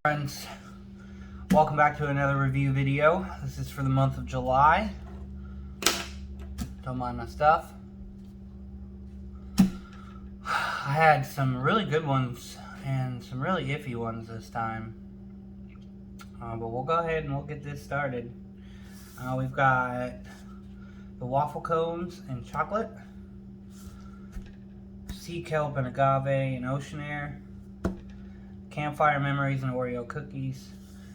Friends, welcome back to another review video. This is for the month of July. Don't mind my stuff. I had some really good ones and some really iffy ones this time. But we'll go ahead and we'll get this started. We've got the waffle cones and chocolate, sea kelp and agave and ocean air, campfire memories and Oreo cookies,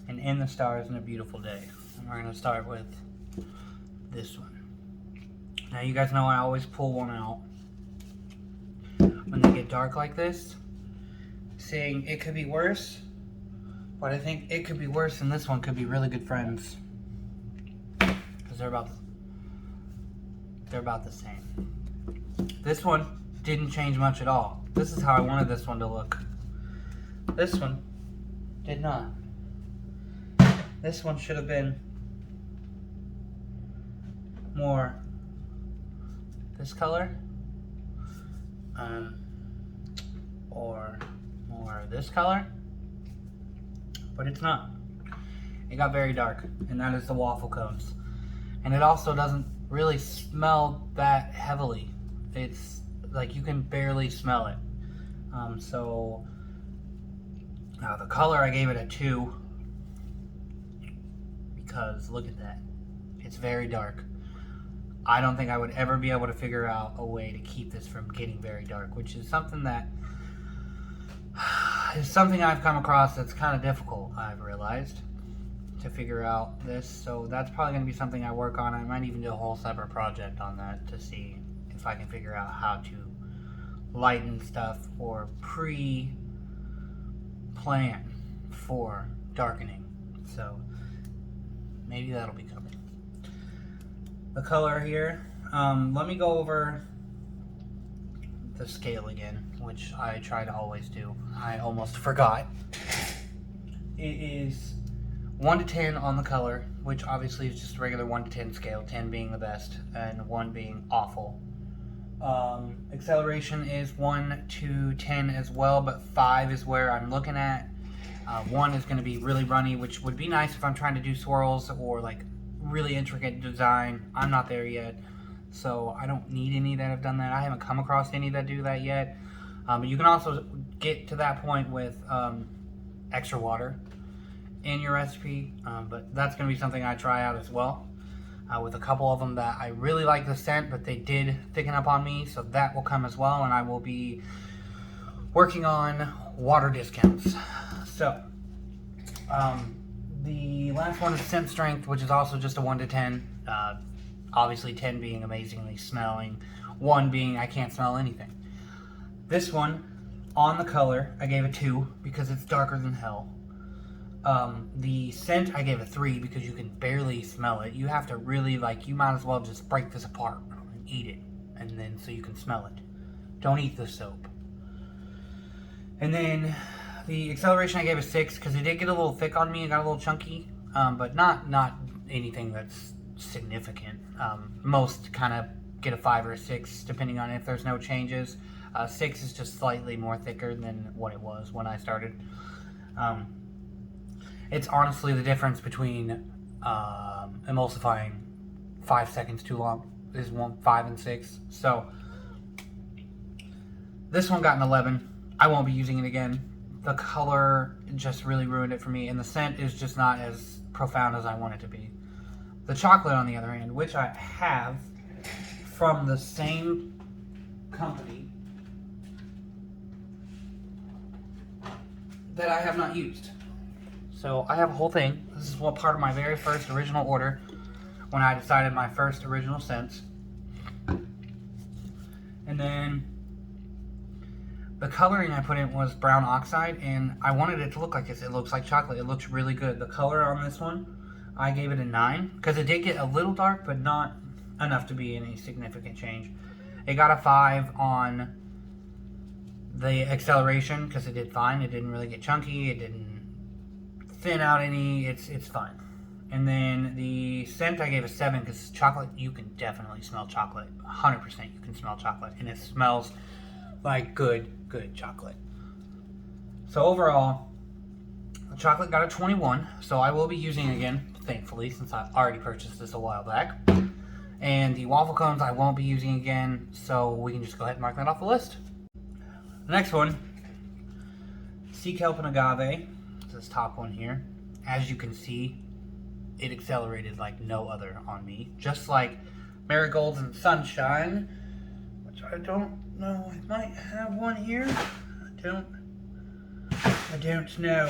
and in the stars and a beautiful day. And we're going to start with this one. Now you guys know I always pull one out when they get dark like this, saying it could be worse, but I think it could be worse and this one could be really good friends. Because they're about the same. This one didn't change much at all. This is how I wanted this one to look. This one did not. This one should have been more this color, or more this color, but it's not. It got very dark, and that is the waffle cones. And it also doesn't really smell that heavily. It's like you can barely smell it. The color, I gave it a 2 because look at that. It's very dark. I don't think I would ever be able to figure out a way to keep this from getting very dark, which is something I've come across that's kind of difficult, I've realized, to figure out this. So that's probably going to be something I work on. I might even do a whole separate project on that to see if I can figure out how to lighten stuff or plan for darkening. So maybe that'll be coming. The color here, let me go over the scale again, which I try to always do. I almost forgot. It is 1 to 10 on the color, which obviously is just a regular 1 to 10 scale, 10 being the best and 1 being awful. Acceleration is 1 to 10 as well, but 5 is where I'm looking at. 1 is going to be really runny, which would be nice if I'm trying to do swirls or like really intricate design. I'm not there yet, so I don't need any that have done that. I haven't come across any that do that yet. But you can also get to that point with extra water in your recipe, but that's going to be something I try out as well. With a couple of them that I really like the scent, but they did thicken up on me, so that will come as well, and I will be working on water discounts. So, the last one is scent strength, which is also just a 1 to 10. Obviously 10 being amazingly smelling, 1 being I can't smell anything. This one, on the color, I gave a 2 because it's darker than hell. The scent I gave a 3 because you can barely smell it. You have to really, you might as well just break this apart and eat it, and then so you can smell it. Don't eat the soap. And then the acceleration I gave a 6 because it did get a little thick on me. It got a little chunky, but not anything that's significant. Most kind of get a 5 or a 6 depending on if there's no changes. 6 is just slightly more thicker than what it was when I started. It's honestly the difference between emulsifying 5 seconds too long is 5 and 6. So this one got an 11. I won't be using it again. The color just really ruined it for me, and the scent is just not as profound as I want it to be. The chocolate, on the other hand, which I have from the same company that I have not used. So I have a whole thing. This is what part of my very first original order when I decided my first original scents. And then the coloring I put in was brown oxide, and I wanted it to look like this. It looks like chocolate. It looks really good. The color on this one, I gave it a 9 because it did get a little dark, but not enough to be any significant change. It got a 5 on the acceleration because it did fine. It didn't really get chunky. It didn't thin out any. It's fine. And then the scent I gave a 7 because chocolate, you can definitely smell chocolate. 100% you can smell chocolate, and it smells like good chocolate. So overall, chocolate got a 21, so I will be using it again, thankfully, since I already purchased this a while back. And the waffle cones I won't be using again, so we can just go ahead and mark that off the list. The next one, sea kelp and agave. This top one here. As you can see, it accelerated like no other on me. Just like marigolds and sunshine, which I don't know. I might have one here. I don't know.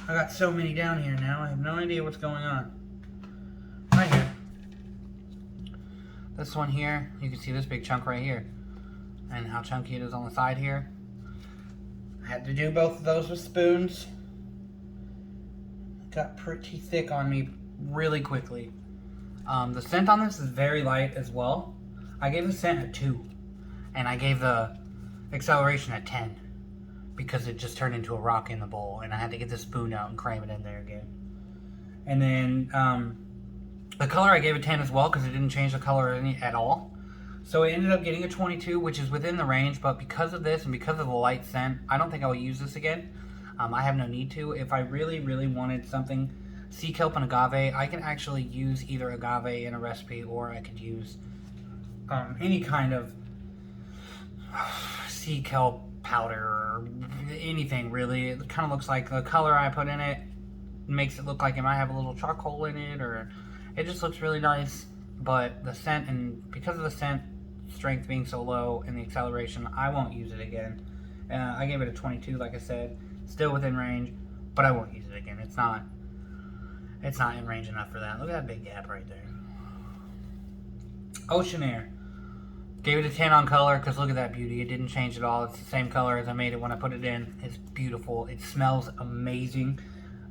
I got so many down here now. I have no idea what's going on. Right here. This one here, you can see this big chunk right here. And how chunky it is on the side here. I had to do both of those with spoons. It got pretty thick on me really quickly. The scent on this is very light as well. I gave the scent a 2. And I gave the acceleration a 10. Because it just turned into a rock in the bowl. And I had to get the spoon out and cram it in there again. And then the color I gave a 10 as well, because it didn't change the color at all. So it ended up getting a 22, which is within the range, but because of this and because of the light scent, I don't think I'll use this again. I have no need to. If I really, really wanted something, sea kelp and agave, I can actually use either agave in a recipe, or I could use any kind of sea kelp powder or anything really. It kind of looks like the color I put in it makes it look like it might have a little charcoal in it, or it just looks really nice. But the scent, and because of the scent strength being so low and the acceleration, I won't use it again. I gave it a 22, like I said, still within range, but I won't use it again. It's not in range enough for that. Look at that big gap right there. Ocean Air. Gave it a 10 on color because look at that beauty. It didn't change at all. It's the same color as I made it when I put it in. It's beautiful. It smells amazing.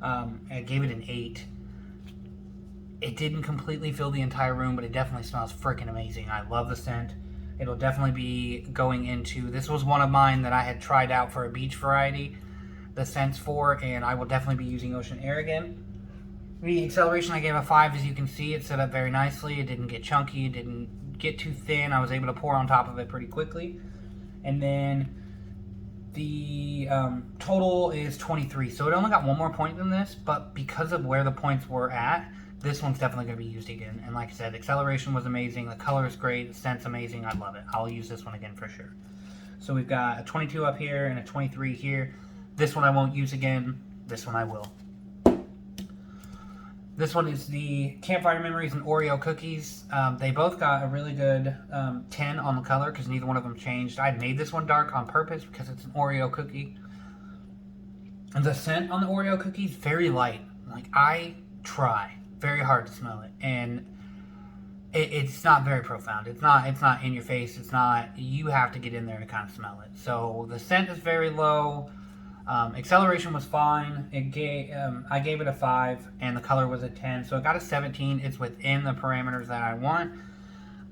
I gave it an 8. It didn't completely fill the entire room, but it definitely smells freaking amazing. I love the scent. It'll definitely be going into... This was one of mine that I had tried out for a beach variety, the scents for, and I will definitely be using Ocean Air again. The acceleration I gave a 5, as you can see. It set up very nicely. It didn't get chunky. It didn't get too thin. I was able to pour on top of it pretty quickly. And then the total is 23. So it only got one more point than this, but because of where the points were at, this one's definitely going to be used again. And like I said, acceleration was amazing. The color is great. The scent's amazing. I love it. I'll use this one again for sure. So we've got a 22 up here and a 23 here. This one I won't use again. This one I will. This one is the Campfire Memories and Oreo Cookies. They both got a really good 10 on the color because neither one of them changed. I made this one dark on purpose because it's an Oreo cookie. And the scent on the Oreo cookies, very light. Like, I try very hard to smell it, and it's not very profound. It's not in your face. It's not, you have to get in there to kind of smell it. So the scent is very low. Acceleration was fine. I gave it a 5, and the color was a 10, so it got a 17. It's within the parameters that I want.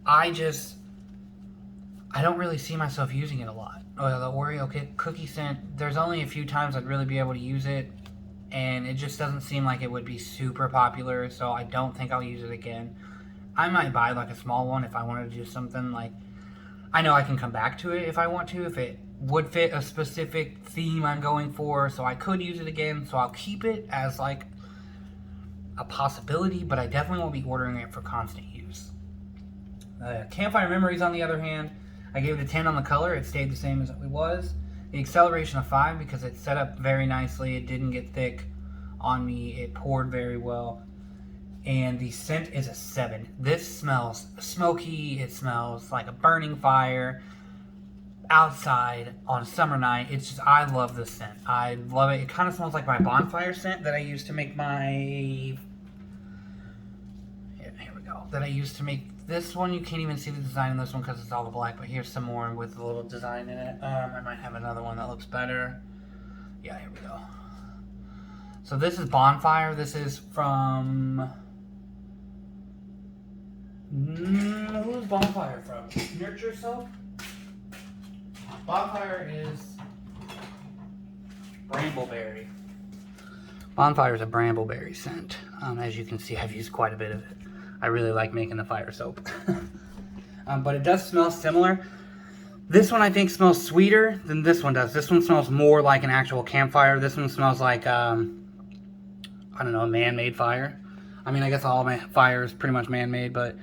I don't really see myself using it a lot. The Oreo cookie scent, there's only a few times I'd really be able to use it, and it just doesn't seem like it would be super popular, so I don't think I'll use it again. I might buy like a small one if I wanted to do something like, I know I can come back to it if I want to, if it would fit a specific theme I'm going for, so I could use it again, so I'll keep it as like a possibility, but I definitely won't be ordering it for constant use. Campfire Memories, on the other hand, I gave it a 10 on the color. It stayed the same as it was. The acceleration of 5 because it set up very nicely. It didn't get thick on me. It poured very well. And the scent is a 7. This smells smoky. It smells like a burning fire outside on a summer night. It's just, I love this scent. I love it. It kind of smells like my bonfire scent that I used to make here we go. That I used to make this one. You can't even see the design in this one because it's all the black, but here's some more with a little design in it. I might have another one that looks better. Yeah, here we go. So this is Bonfire. This is from... who's Bonfire from? Nurture Soap? Bonfire is Brambleberry. Bonfire is a Brambleberry scent. As you can see, I've used quite a bit of it. I really like making the fire soap. But it does smell similar. This one I think smells sweeter than this one does. This one smells more like an actual campfire. This one smells like I don't know, a man-made fire. I mean, I guess all fire is pretty much man-made, but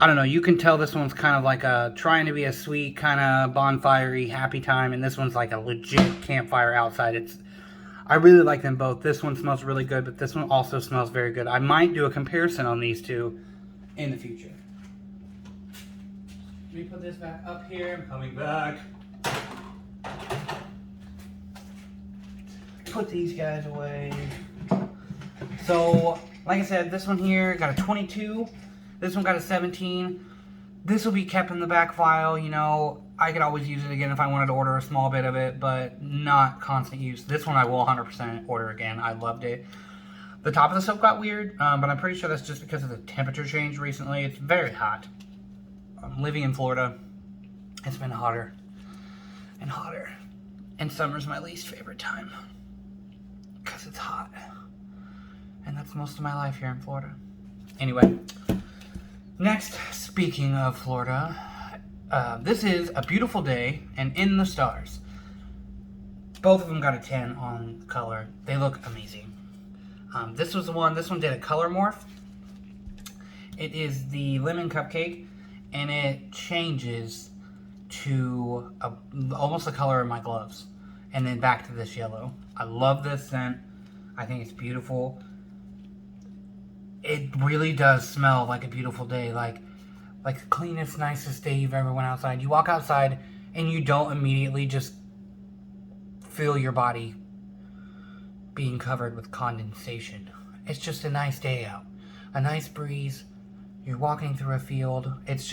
I don't know. You can tell this one's kind of like trying to be a sweet, kind of bonfire-y, happy time, and this one's like a legit campfire outside. I really like them both. This one smells really good, but this one also smells very good. I might do a comparison on these two in the future. Let me put this back up here. I'm coming back. Put these guys away. So, like I said, this one here got a 22. This one got a 17. This will be kept in the back file, you know. I could always use it again if I wanted to order a small bit of it, but not constant use. This one I will 100% order again. I loved it. The top of the soap got weird, but I'm pretty sure that's just because of the temperature change recently. It's very hot. I'm living in Florida. It's been hotter and hotter. And summer's my least favorite time because it's hot. And that's most of my life here in Florida. Anyway, next, speaking of Florida, this is A Beautiful Day and In the Stars. Both of them got a 10 on color. They look amazing. This was the one, this one did a color morph. It is the lemon cupcake, and it changes to almost the color of my gloves. And then back to this yellow. I love this scent. I think it's beautiful. It really does smell like a beautiful day, like the cleanest, nicest day you've ever went outside. You walk outside and you don't immediately just feel your body being covered with condensation. It's just a nice day out. A nice breeze. You're walking through a field. It's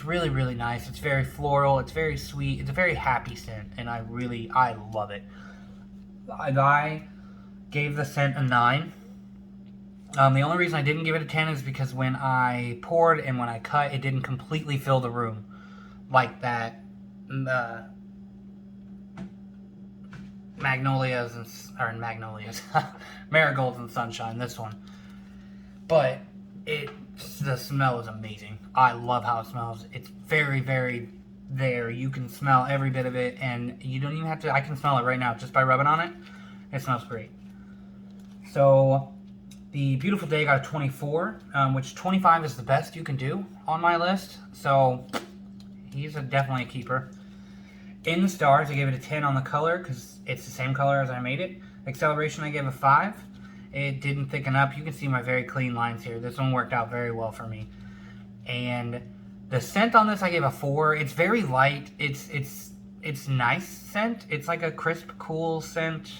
really, really nice. It's very floral. It's very sweet. It's a very happy scent, and I love it. I gave the scent a 9. The only reason I didn't give it a 10 is because when I poured and when I cut, it didn't completely fill the room like that. Marigolds and Sunshine, this one. But the smell is amazing. I love how it smells. It's very, very there. You can smell every bit of it, and you don't even have to. I can smell it right now just by rubbing on it. It smells great. So the Beautiful Day got a 24, which 25 is the best you can do on my list. So he's definitely a keeper. In the Stars, I gave it a 10 on the color because it's the same color as I made it. Acceleration, I gave a 5. It didn't thicken up. You can see my very clean lines here. This one worked out very well for me. And the scent on this, I gave a 4. It's very light. It's nice scent. It's like a crisp, cool scent.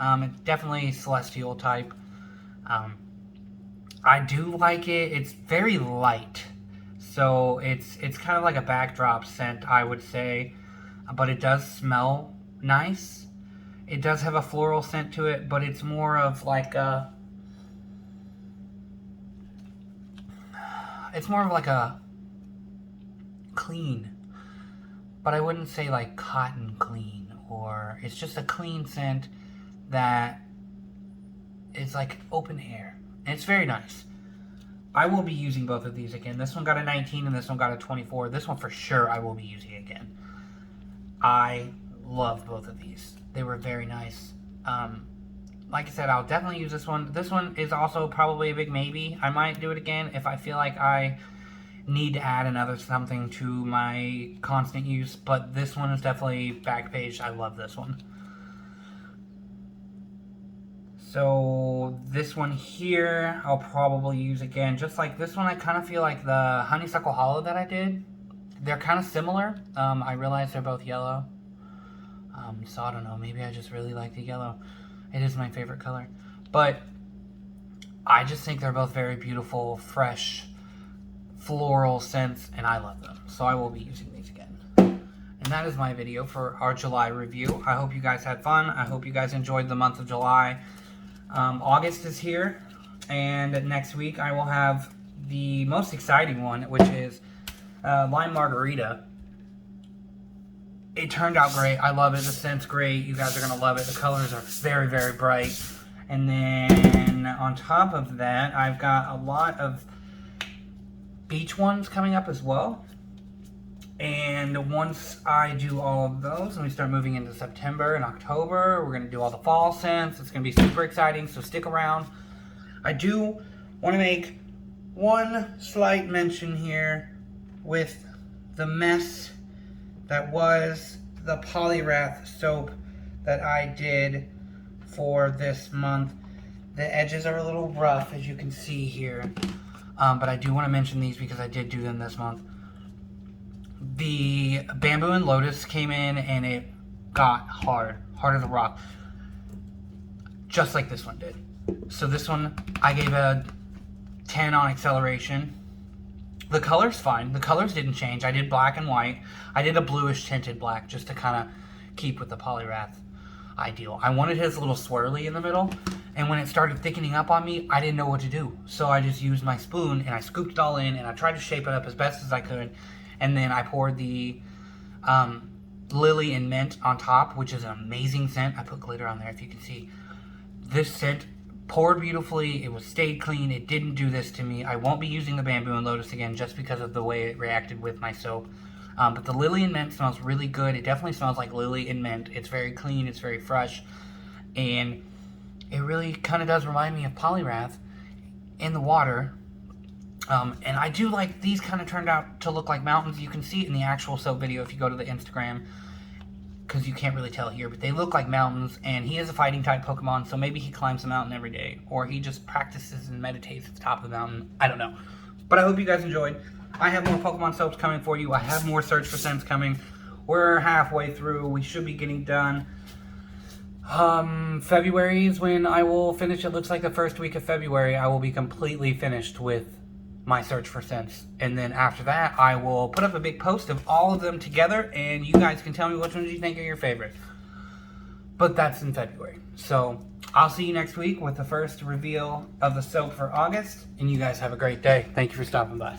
It's definitely celestial type. I do like it. It's very light. So it's kind of like a backdrop scent, I would say. But it does smell nice. It does have a floral scent to it, but it's more of like a... It's more of like a clean. But I wouldn't say like cotton clean. Or it's just a clean scent that is like open air. And it's very nice. I will be using both of these again. This one got a 19 and this one got a 24. This one for sure I will be using again. I love both of these. They were very nice. Like I said, I'll definitely use this one. This one is also probably a big maybe. I might do it again if I feel like I need to add another something to my constant use. But this one is definitely back page. I love this one. So this one here, I'll probably use again. Just like this one, I kind of feel like the Honeysuckle Hollow that I did. They're kind of similar. I realize they're both yellow. So I don't know, maybe I just really like the yellow. It is my favorite color. But I just think they're both very beautiful, fresh, floral scents, and I love them. So I will be using these again. And that is my video for our July review. I hope you guys had fun. I hope you guys enjoyed the month of July. August is here, and next week I will have the most exciting one, which is Lime Margarita. It turned out great. I love it. The scent's great. You guys are going to love it. The colors are very, very bright. And then on top of that, I've got a lot of beach ones coming up as well. And once I do all of those and we start moving into September and October, we're going to do all the fall scents. It's going to be super exciting, so stick around. I do want to make one slight mention here with the mess that was the Polyrath soap that I did for this month. The edges are a little rough, as you can see here, but I do want to mention these because I did do them this month. The Bamboo and Lotus came in and it got hard as a rock, just like this one did. So this one, I gave a 10 on acceleration. The color's fine. The colors didn't change. I did black and white. I did a bluish tinted black just to kind of keep with the Polyrath ideal. I wanted his a little swirly in the middle, and when it started thickening up on me, I didn't know what to do. So I just used my spoon and I scooped it all in and I tried to shape it up as best as I could. And then I poured the Lily and Mint on top, which is an amazing scent. I put glitter on there if you can see. This scent poured beautifully. It was stayed clean. It didn't do this to me. I won't be using the Bamboo and Lotus again just because of the way it reacted with my soap. But the Lily and Mint smells really good. It definitely smells like Lily and Mint. It's very clean. It's very fresh. And it really kind of does remind me of Polyrath in the water. And I do like these kind of turned out to look like mountains. You can see it in the actual soap video if you go to the Instagram, because you can't really tell here, but they look like mountains. And he is a fighting type Pokemon, so maybe he climbs the mountain every day, or he just practices and meditates at the top of the mountain. I don't know, but I hope you guys enjoyed. I have more Pokemon soaps coming for you. I have more Search for Scents coming. We're halfway through. We should be getting done. February is when I will finish. It looks like the first week of February I will be completely finished with my Search for Scents, and then after that I will put up a big post of all of them together, and you guys can tell me which ones you think are your favorite. But that's in February, so I'll see you next week with the first reveal of the soap for August, and you guys have a great day. Thank you for stopping by.